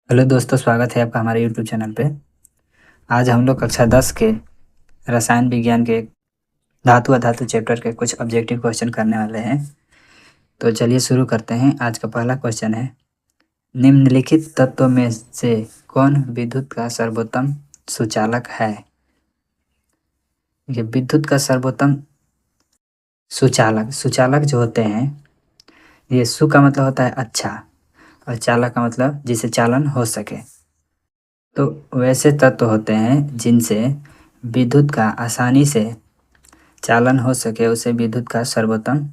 Hello दोस्तों, स्वागत है आपका हमारे यूट्यूब चैनल पे। आज हम लोग कक्षा 10 के रसायन विज्ञान के धातु अधातु चैप्टर के कुछ ऑब्जेक्टिव क्वेश्चन करने वाले हैं। तो चलिए शुरू करते हैं। आज का पहला क्वेश्चन है, निम्नलिखित तत्वों में से कौन विद्युत का सर्वोत्तम सुचालक है। ये विद्युत का सर्वोत्तम सुचालक जो होते हैं, ये सु का मतलब होता है अच्छा और चालक का मतलब जिसे चालन हो सके। तो वैसे तत्व होते हैं जिनसे विद्युत का आसानी से चालन हो सके, उसे विद्युत का सर्वोत्तम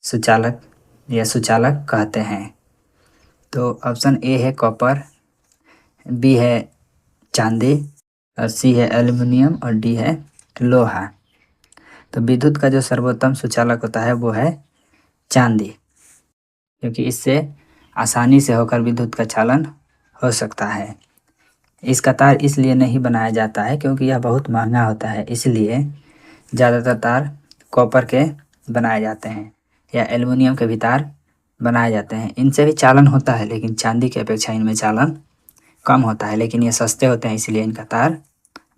सुचालक या सुचालक कहते हैं। तो ऑप्शन ए है कॉपर, बी है चांदी और सी है एल्युमिनियम और डी है लोहा। तो विद्युत का जो सर्वोत्तम सुचालक होता है वो है चांदी, क्योंकि इससे आसानी से होकर विद्युत का चालन हो सकता है। इसका तार इसलिए नहीं बनाया जाता है क्योंकि यह बहुत महंगा होता है, इसलिए ज़्यादातर तार कॉपर के बनाए जाते हैं या एल्युमिनियम के भी तार बनाए जाते हैं। इनसे भी चालन होता है, लेकिन चांदी की अपेक्षा इनमें चालन कम होता है, लेकिन ये सस्ते होते हैं इसलिए इनका तार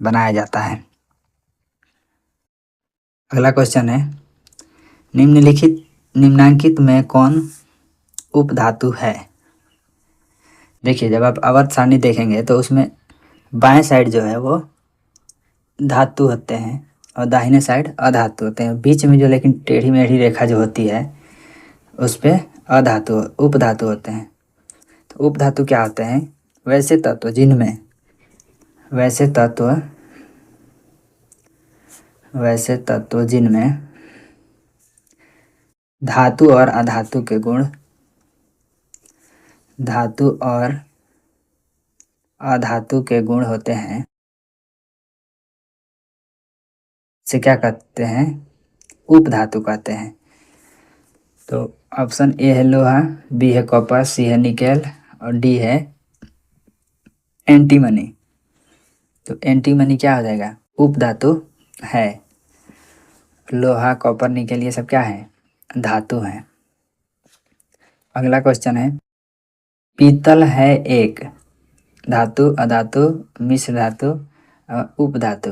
बनाया जाता है। अगला क्वेश्चन है, निम्नांकित में कौन उपधातु है। देखिए, जब आप आवर्त सारणी देखेंगे तो उसमें बाएं साइड जो है वो धातु होते हैं और दाहिने साइड अधातु होते हैं। बीच में जो लेकिन टेढ़ी मेढ़ी रेखा जो होती है उस पे अधातु उपधातु होते हैं। तो उपधातु क्या होते हैं? वैसे तत्व जिनमें धातु और अधातु के गुण होते हैं, से क्या कहते हैं? उपधातु कहते हैं। तो ऑप्शन ए है लोहा, बी है कॉपर, सी है निकेल और डी है एंटीमनी। तो एंटीमनी क्या हो जाएगा? उपधातु है। लोहा, कॉपर, निकेल ये सब क्या है? धातु हैं। अगला क्वेश्चन है, पीतल है एक धातु, अधातु, मिश्र धातु और उपधातु।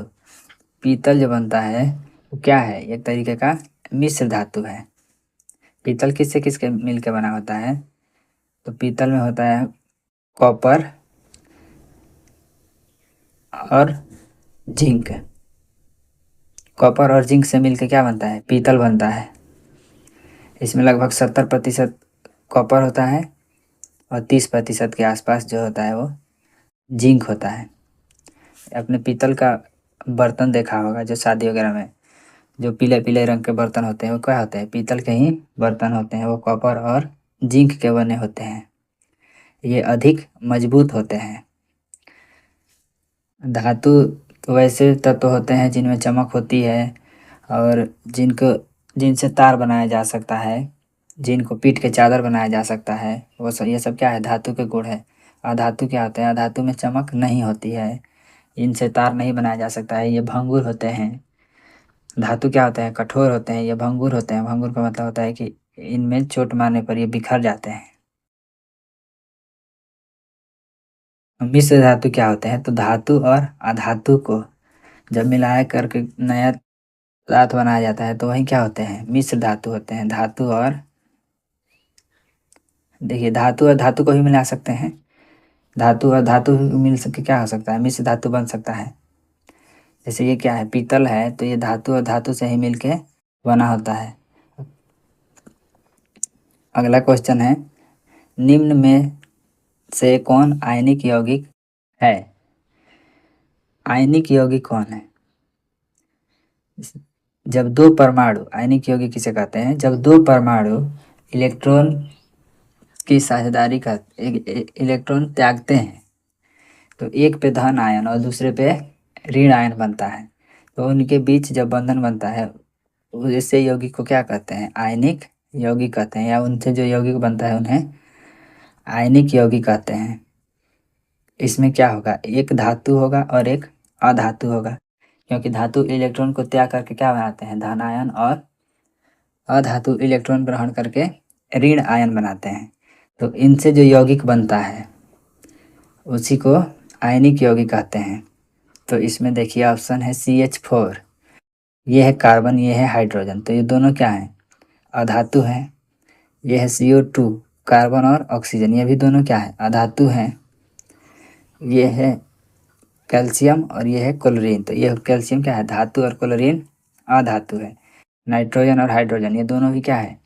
पीतल जो बनता है वो क्या है? एक तरीके का मिश्र धातु है। पीतल किससे किसके मिल के बना होता है? तो पीतल में होता है कॉपर और जिंक। कॉपर और जिंक से मिलकर क्या बनता है? पीतल बनता है। इसमें लगभग 70% कॉपर होता है और 30% के आसपास जो होता है वो जिंक होता है। अपने पीतल का बर्तन देखा होगा, जो शादी वगैरह में जो पीले पीले रंग के बर्तन होते हैं वो क्या होते हैं? पीतल के ही बर्तन होते हैं। वो कॉपर और जिंक के बने होते हैं। ये अधिक मजबूत होते हैं। धातु तो वैसे तत्व होते हैं जिनमें चमक होती है और जिनसे तार बनाया जा सकता है, जिनको पीट के चादर बनाया जा सकता है। वो सब ये सब क्या है? धातु के गुण है। अधातु क्या होते हैं? अधातु में चमक नहीं होती है, इनसे तार नहीं बनाया जा सकता है, ये भंगुर होते हैं। धातु क्या होते हैं? कठोर होते हैं, ये भंगुर होते हैं। भंगुर का मतलब होता है कि इनमें चोट मारने पर ये बिखर जाते हैं। मिश्र धातु क्या होते हैं? तो धातु और अधातु को जब मिलाया करके नया पदार्थ बनाया जाता है तो वही क्या होते हैं? मिश्र धातु होते हैं। धातु और देखिए, धातु और धातु को भी मिला सकते हैं। धातु और धातु मिल सके क्या हो सकता है? मिश्र धातु बन सकता है। जैसे ये क्या है? पीतल है, तो ये धातु और धातु से ही मिलके बना होता है। अगला क्वेश्चन है, निम्न में से कौन आयनिक यौगिक है? आयनिक यौगिक कौन है? जब दो परमाणु, आयनिक यौगिक किसे कहते हैं? जब दो परमाणु इलेक्ट्रॉन की साझेदारी का इलेक्ट्रॉन त्यागते हैं तो एक पे धन आयन और दूसरे पे ऋण आयन बनता है। तो उनके बीच जब बंधन बनता है इससे यौगिक को क्या कहते हैं? आयनिक यौगिक कहते हैं, या उनसे जो यौगिक बनता है उन्हें आयनिक यौगिक कहते हैं। इसमें क्या होगा? एक धातु होगा और एक अधातु होगा, क्योंकि धातु इलेक्ट्रॉन को त्याग करके क्या बनाते हैं? धन आयन, और अधातु इलेक्ट्रॉन ग्रहण करके ऋण आयन बनाते हैं। तो इनसे जो यौगिक बनता है उसी को आयनिक यौगिक कहते हैं। तो इसमें देखिए ऑप्शन है CH4, ये है कार्बन, ये है हाइड्रोजन, तो ये दोनों क्या हैं, अधातु हैं। ये है CO2, कार्बन और ऑक्सीजन, ये भी दोनों क्या है, अधातु हैं। ये है कैल्शियम और ये है क्लोरीन, तो ये कैल्शियम क्या है, धातु, और क्लोरीन अधातु है। नाइट्रोजन और हाइड्रोजन ये दोनों भी क्या है,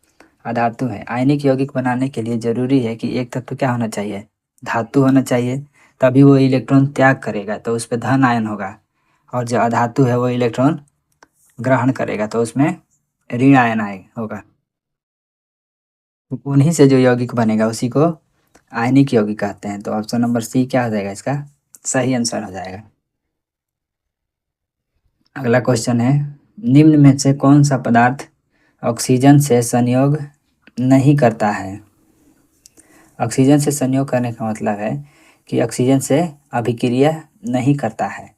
अधातु है। आयनिक यौगिक बनाने के लिए जरूरी है कि एक तत्व क्या होना चाहिए, धातु होना चाहिए, तभी वो इलेक्ट्रॉन त्याग करेगा तो उस पर धन आयन होगा, और जो अधातु है वो इलेक्ट्रॉन ग्रहण करेगा तो उसमें ऋण आयन होगा। उन्हीं से जो यौगिक बनेगा उसी को आयनिक यौगिक कहते हैं। तो ऑप्शन नंबर सी क्या हो जाएगा, इसका सही आंसर हो जाएगा। अगला क्वेश्चन है, निम्न में से कौन सा पदार्थ ऑक्सीजन से संयोग नहीं करता है। ऑक्सीजन से संयोग करने का मतलब है कि ऑक्सीजन से अभिक्रिया नहीं करता है।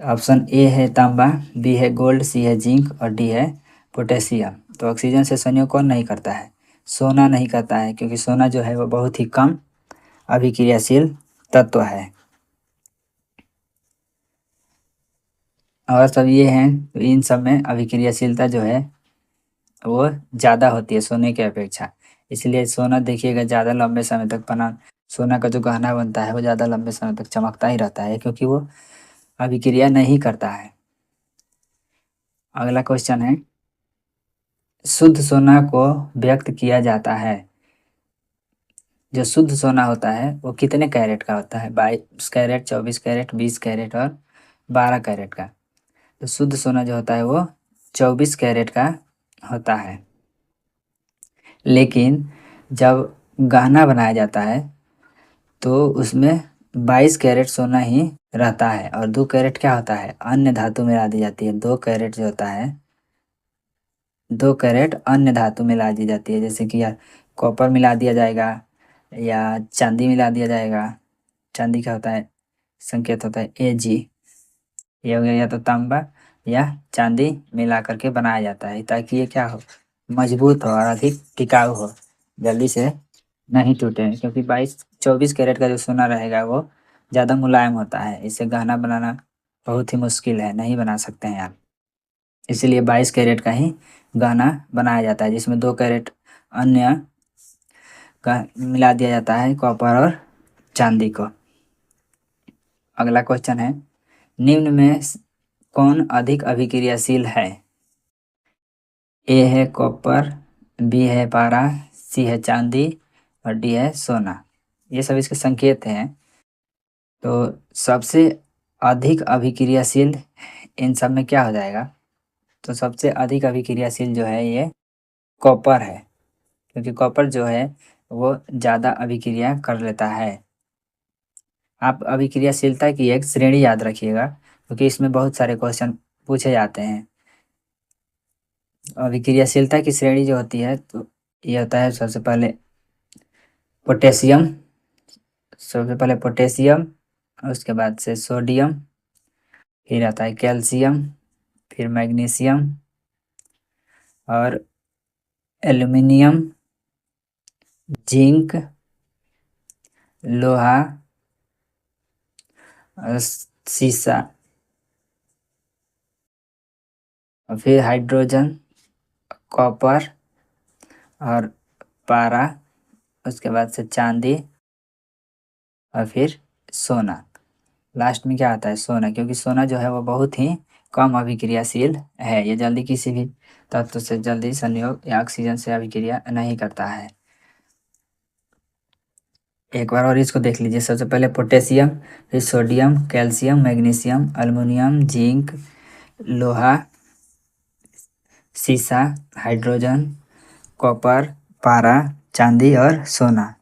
ऑप्शन ए है तांबा, बी है गोल्ड, सी है जिंक और डी है पोटेशियम। तो ऑक्सीजन से संयोग कौन नहीं करता है, सोना नहीं करता है, क्योंकि सोना जो है वो बहुत ही कम अभिक्रियाशील तत्व है। और सब ये हैं, तो इन सब में अभिक्रियाशीलता जो है वो ज़्यादा होती है सोने की अपेक्षा। इसलिए सोना देखिएगा ज़्यादा लंबे समय तक बना, सोना का जो गहना बनता है वो ज़्यादा लंबे समय तक चमकता ही रहता है, क्योंकि वो अभिक्रिया नहीं करता है। अगला क्वेश्चन है, शुद्ध सोना को व्यक्त किया जाता है। जो शुद्ध सोना होता है वो कितने कैरेट का होता है, 22 कैरेट, 24 कैरेट, 20 कैरेट और 12 कैरेट का। तो शुद्ध सोना जो होता है वो 24 कैरेट का होता है। लेकिन जब गहना बनाया जाता है तो उसमें 22 कैरेट सोना ही रहता है, और 2 कैरेट क्या होता है, अन्य धातु मिला दी जाती है। 2 कैरेट जो होता है, 2 कैरेट अन्य धातु मिला दी जाती है, जैसे कि यार कॉपर मिला दिया जाएगा या चांदी मिला दिया जाएगा। चांदी का होता है, संकेत होता है Ag। ये हो गया, या तो तांबा या चांदी मिला करके बनाया जाता है, ताकि ये क्या हो, मजबूत हो और अधिक टिकाऊ हो, जल्दी से नहीं टूटे। क्योंकि 24 कैरेट का जो सोना रहेगा वो ज़्यादा मुलायम होता है, इससे गहना बनाना बहुत ही मुश्किल है, नहीं बना सकते हैं आप। इसीलिए 22 कैरेट का ही गहना बनाया जाता है, जिसमें 2 कैरेट अन्य का मिला दिया जाता है, कॉपर और चांदी को। अगला क्वेश्चन है, निम्न में कौन अधिक अभिक्रियाशील है। ए है कॉपर, बी है पारा, सी है चांदी और डी है सोना। ये सब इसके संकेत हैं। तो सबसे अधिक अभिक्रियाशील इन सब में क्या हो जाएगा, तो सबसे अधिक अभिक्रियाशील जो है ये कॉपर है, क्योंकि कॉपर जो है वो ज़्यादा अभिक्रिया कर लेता है। आप अभिक्रियाशीलता की एक श्रेणी याद रखिएगा, क्योंकि इसमें बहुत सारे क्वेश्चन पूछे जाते हैं। अभिक्रियाशीलता की श्रेणी जो होती है, तो ये होता है सबसे पहले पोटेशियम, उसके बाद से सोडियम, फिर आता है कैल्शियम, फिर मैग्नीशियम और एल्युमिनियम, जिंक, लोहा और सीसा, और फिर हाइड्रोजन, कॉपर और पारा, उसके बाद से चांदी और फिर सोना। लास्ट में क्या आता है, सोना, क्योंकि सोना जो है वो बहुत ही कम अभिक्रियाशील है, ये जल्दी किसी भी तत्व से जल्दी संयोग या ऑक्सीजन से अभिक्रिया नहीं करता है। एक बार और इसको देख लीजिए, सबसे पहले पोटेशियम, फिर sodium, calcium, magnesium, aluminium, zinc, लोहा, सीसा, हाइड्रोजन, कॉपर, पारा, चांदी और सोना।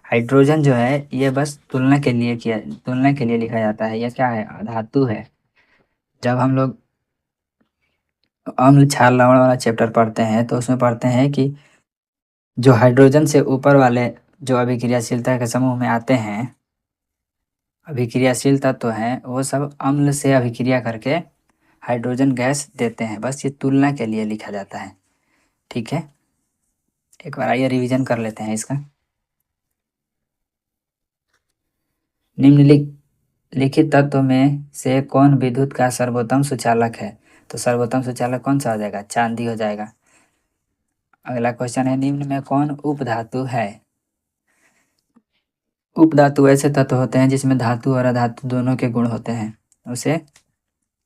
हाइड्रोजन जो है ये बस तुलना के लिए लिखा जाता है, यह क्या है, धातु है। जब हम लोग अम्ल क्षार लवण वाला चैप्टर पढ़ते हैं तो उसमें पढ़ते हैं कि जो हाइड्रोजन से ऊपर वाले जो अभिक्रियाशीलता के समूह में आते हैं, अभिक्रियाशील तत्व हैं, वो सब अम्ल से अभिक्रिया करके हाइड्रोजन गैस देते हैं। बस ये तुलना के लिए लिखा जाता है, ठीक है। एक बार आइए रिवीजन कर लेते हैं इसका। निम्नलिखित तत्व में से कौन विद्युत का सर्वोत्तम सुचालक है? तो सर्वोत्तम सुचालक कौन सा हो जाएगा? चांदी हो जाएगा। अगला क्वेश्चन है, निम्न में कौन उपधातु है? उपधातु ऐसे तत्व होते हैं जिसमें धातु और अधातु दोनों के गुण होते हैं, उसे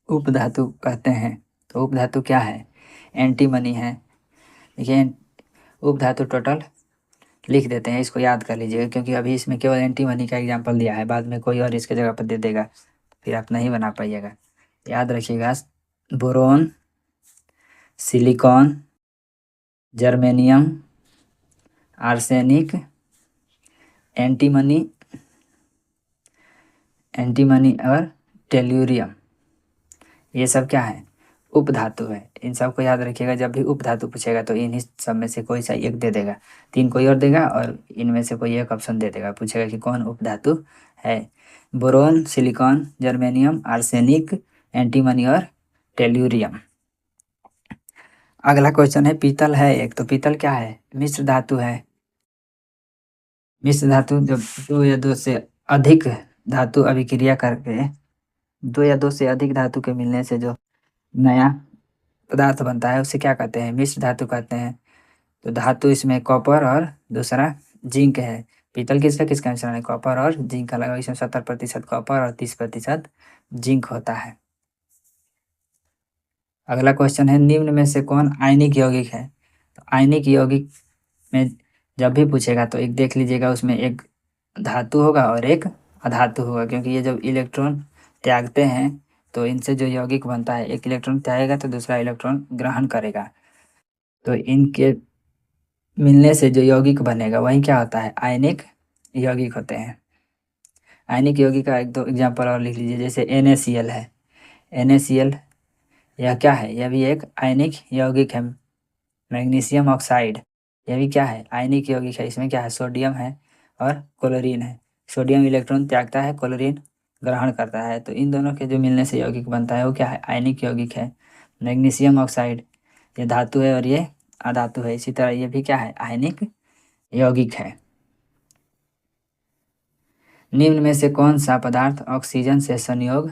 उपधातु कहते हैं। तो उपधातु क्या है? एंटीमनी है। देखिए, उपधातु टोटल लिख देते हैं, इसको याद कर लीजिएगा, क्योंकि अभी इसमें केवल एंटीमनी का एग्जाम्पल दिया है, बाद में कोई और इसके जगह पर दे देगा, फिर आप नहीं बना पाइएगा। याद रखिएगा, boron, silicon, germanium, arsenic, antimony और टेल्यूरियम, ये सब क्या है? उपधातु है। इन सब को याद रखिएगा, जब भी उपधातु पूछेगा तो इन्हीं सब में से कोई सा एक दे देगा, 3 कोई और देगा और इनमें से कोई एक ऑप्शन दे देगा, पूछेगा कि कौन उपधातु है। Boron, silicon, germanium, arsenic, antimony और टेल्यूरियम। अगला क्वेश्चन है, पीतल है एक, तो पीतल क्या है? मिश्र धातु है। मिश्र धातु जब 2 या 2 से अधिक धातु अभिक्रिया करके 2 या 2 से अधिक धातु के मिलने से जो नया पदार्थ बनता है उसे क्या कहते हैं? मिश्र धातु कहते हैं। तो धातु इसमें कॉपर और दूसरा जिंक है। पीतल किसका किसका मिश्रण है? कॉपर और जिंक का लगा, इसमें 70% कॉपर और 30% जिंक होता है। अगला क्वेश्चन है, निम्न में से कौन आयनिक यौगिक है? तो आयनिक यौगिक में जब भी पूछेगा तो एक देख लीजिएगा, उसमें एक धातु होगा और एक अधातु होगा, क्योंकि ये जब इलेक्ट्रॉन त्यागते हैं तो इनसे जो यौगिक बनता है, एक इलेक्ट्रॉन त्यागेगा तो दूसरा इलेक्ट्रॉन ग्रहण करेगा, तो इनके मिलने से जो यौगिक बनेगा वही क्या होता है? आयनिक यौगिक होते हैं। आयनिक यौगिक का 1-2 एग्जाम्पल और लिख लीजिए, जैसे NaCl है। NaCl यह क्या है? यह भी एक आयनिक यौगिक है। मैग्नीशियम ऑक्साइड, यह भी क्या है? आयनिक यौगिक है। इसमें क्या है? सोडियम है और क्लोरीन है। सोडियम इलेक्ट्रॉन त्यागता है, क्लोरीन ग्रहण करता है, तो इन दोनों के जो मिलने से यौगिक बनता है वो क्या है? आयनिक यौगिक है। मैग्नीशियम ऑक्साइड ये धातु है और ये अधातु है, इसी तरह ये भी क्या है? आयनिक यौगिक है। निम्न में से कौन सा पदार्थ ऑक्सीजन से संयोग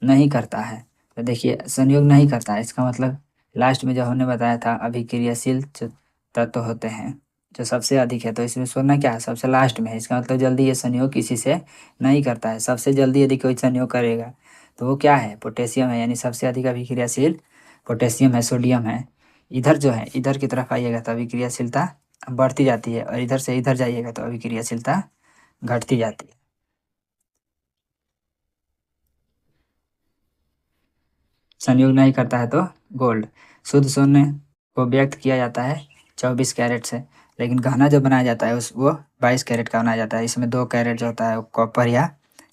नहीं करता है? तो देखिए, संयोग नहीं करता है, इसका मतलब लास्ट में जो हमने बताया था, अभिक्रियाशील जो तत्व होते हैं जो सबसे अधिक है, तो इसमें सोना क्या है? सबसे लास्ट में है, इसका मतलब जल्दी ये संयोग किसी से नहीं करता है। सबसे जल्दी यदि कोई संयोग करेगा तो वो क्या है? पोटेशियम है, यानी सबसे अधिक अभिक्रियाशील पोटेशियम है, सोडियम है। इधर जो है, इधर की तरफ आइएगा तो अभिक्रियाशीलता बढ़ती जाती है, और इधर से इधर जाइएगा तो अभिक्रियाशीलता घटती जाती है। संयोग नहीं करता है तो गोल्ड। शुद्ध सोने को व्यक्त किया जाता है 24 कैरेट से, लेकिन गहना जो बनाया जाता है वो 22 कैरेट का बनाया जाता है। इसमें 2 कैरेट जो होता है वो कॉपर या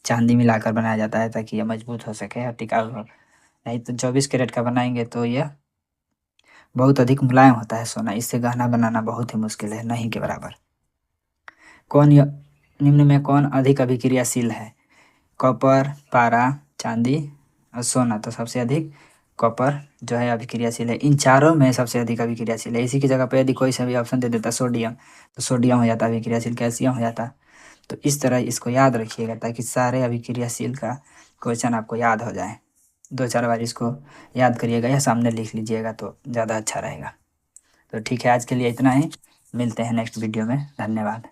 चांदी मिलाकर बनाया जाता है, ताकि यह मजबूत हो सके और टिकाऊ हो। नहीं तो 24 कैरेट का बनाएंगे तो यह बहुत अधिक मुलायम होता है सोना, इससे गहना बनाना बहुत ही मुश्किल है, नहीं के बराबर। निम्न में कौन अधिक अभिक्रियाशील है? कॉपर, पारा, चांदी और सोना। तो सबसे अधिक कॉपर जो है अभिक्रियाशील है। इन चारों में सबसे अधिक अभिक्रियाशील है। इसी की जगह पे यदि कोई सा भी ऑप्शन दे देता सोडियम, तो सोडियम हो जाता अभिक्रियाशील, कैल्शियम हो जाता। तो इस तरह इसको याद रखिएगा, ताकि सारे अभिक्रियाशील का क्वेश्चन आपको याद हो जाए। 2-4 बार इसको याद करिएगा या सामने लिख लीजिएगा तो ज़्यादा अच्छा रहेगा। तो ठीक है, आज के लिए इतना ही, मिलते हैं नेक्स्ट वीडियो में। धन्यवाद।